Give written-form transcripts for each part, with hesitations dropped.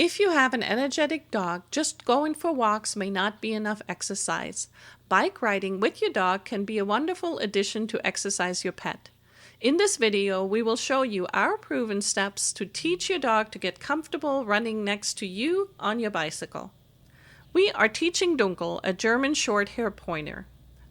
If you have an energetic dog, just going for walks may not be enough exercise. Bike riding with your dog can be a wonderful addition to exercise your pet. In this video, we will show you our proven steps to teach your dog to get comfortable running next to you on your bicycle. We are teaching Dunkel, a German Shorthair Pointer.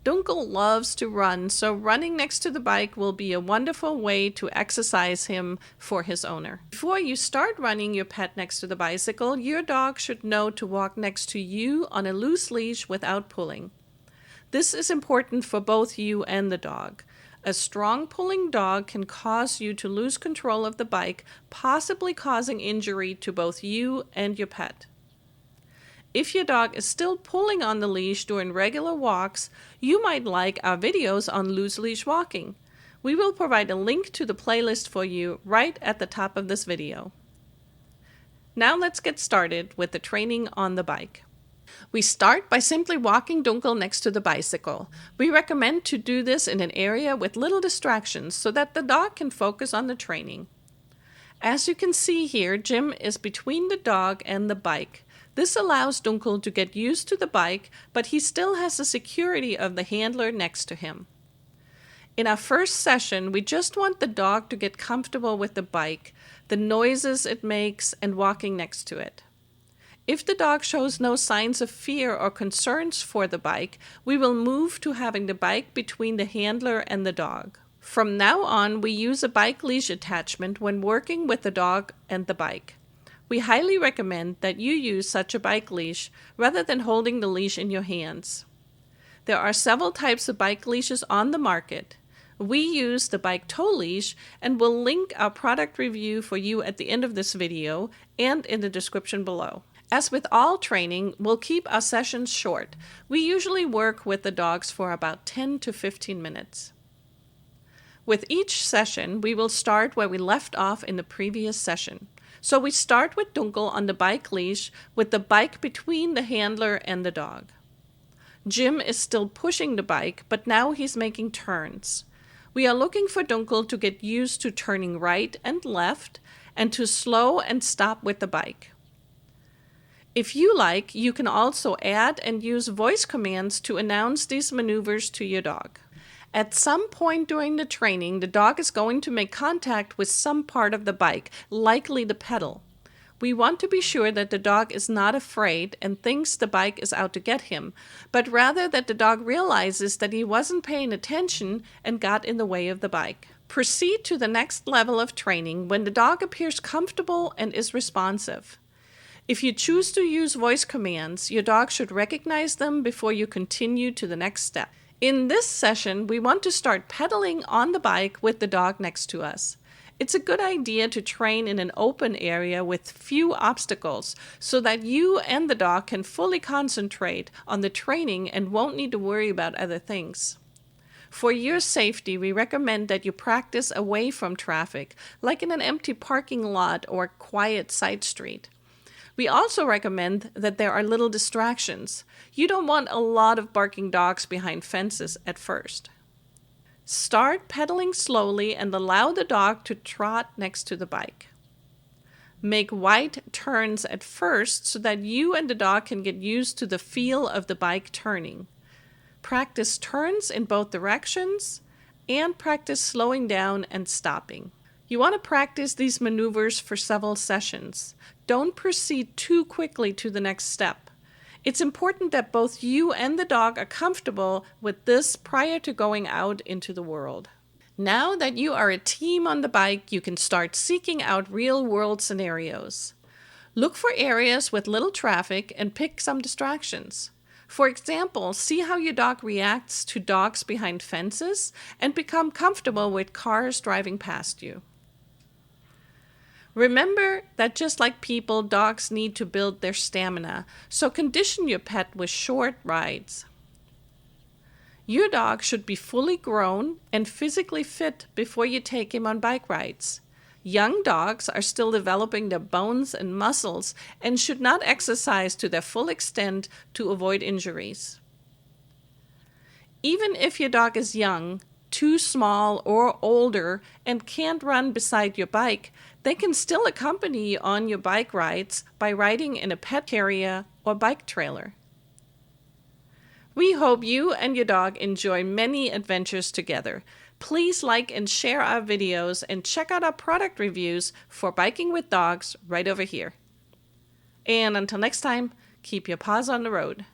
Dunkel loves to run, so running next to the bike will be a wonderful way to exercise him for his owner. Before you start running your pet next to the bicycle, your dog should know to walk next to you on a loose leash without pulling. This is important for both you and the dog. A strong pulling dog can cause you to lose control of the bike, possibly causing injury to both you and your pet. If your dog is still pulling on the leash during regular walks, you might like our videos on loose leash walking. We will provide a link to the playlist for you right at the top of this video. Now let's get started with the training on the bike. We start by simply walking Dunkel next to the bicycle. We recommend to do this in an area with little distractions so that the dog can focus on the training. As you can see here, Jim is between the dog and the bike. This allows Dunkel to get used to the bike, but he still has the security of the handler next to him. In our first session, we just want the dog to get comfortable with the bike, the noises it makes, and walking next to it. If the dog shows no signs of fear or concerns for the bike, we will move to having the bike between the handler and the dog. From now on, we use a bike leash attachment when working with the dog and the bike. We highly recommend that you use such a bike leash rather than holding the leash in your hands. There are several types of bike leashes on the market. We use the bike tow leash and will link our product review for you at the end of this video and in the description below. As with all training, we'll keep our sessions short. We usually work with the dogs for about 10 to 15 minutes. With each session, we will start where we left off in the previous session. So we start with Dunkel on the bike leash with the bike between the handler and the dog. Jim is still pushing the bike, but now he's making turns. We are looking for Dunkel to get used to turning right and left and to slow and stop with the bike. If you like, you can also add and use voice commands to announce these maneuvers to your dog. At some point during the training, the dog is going to make contact with some part of the bike, likely the pedal. We want to be sure that the dog is not afraid and thinks the bike is out to get him, but rather that the dog realizes that he wasn't paying attention and got in the way of the bike. Proceed to the next level of training when the dog appears comfortable and is responsive. If you choose to use voice commands, your dog should recognize them before you continue to the next step. In this session, we want to start pedaling on the bike with the dog next to us. It's a good idea to train in an open area with few obstacles so that you and the dog can fully concentrate on the training and won't need to worry about other things. For your safety, we recommend that you practice away from traffic, like in an empty parking lot or quiet side street. We also recommend that there are little distractions. You don't want a lot of barking dogs behind fences at first. Start pedaling slowly and allow the dog to trot next to the bike. Make wide turns at first so that you and the dog can get used to the feel of the bike turning. Practice turns in both directions and practice slowing down and stopping. You want to practice these maneuvers for several sessions. Don't proceed too quickly to the next step. It's important that both you and the dog are comfortable with this prior to going out into the world. Now that you are a team on the bike, you can start seeking out real-world scenarios. Look for areas with little traffic and pick some distractions. For example, see how your dog reacts to dogs behind fences and become comfortable with cars driving past you. Remember that just like people, dogs need to build their stamina, so condition your pet with short rides. Your dog should be fully grown and physically fit before you take him on bike rides. Young dogs are still developing their bones and muscles and should not exercise to their full extent to avoid injuries. Even if your dog is young, too small or older, and can't run beside your bike, They can still accompany you on your bike rides by riding in a pet carrier or bike trailer. We hope you and your dog enjoy many adventures together. Please like and share our videos and check out our product reviews for biking with dogs right over here. And until next time, keep your paws on the road.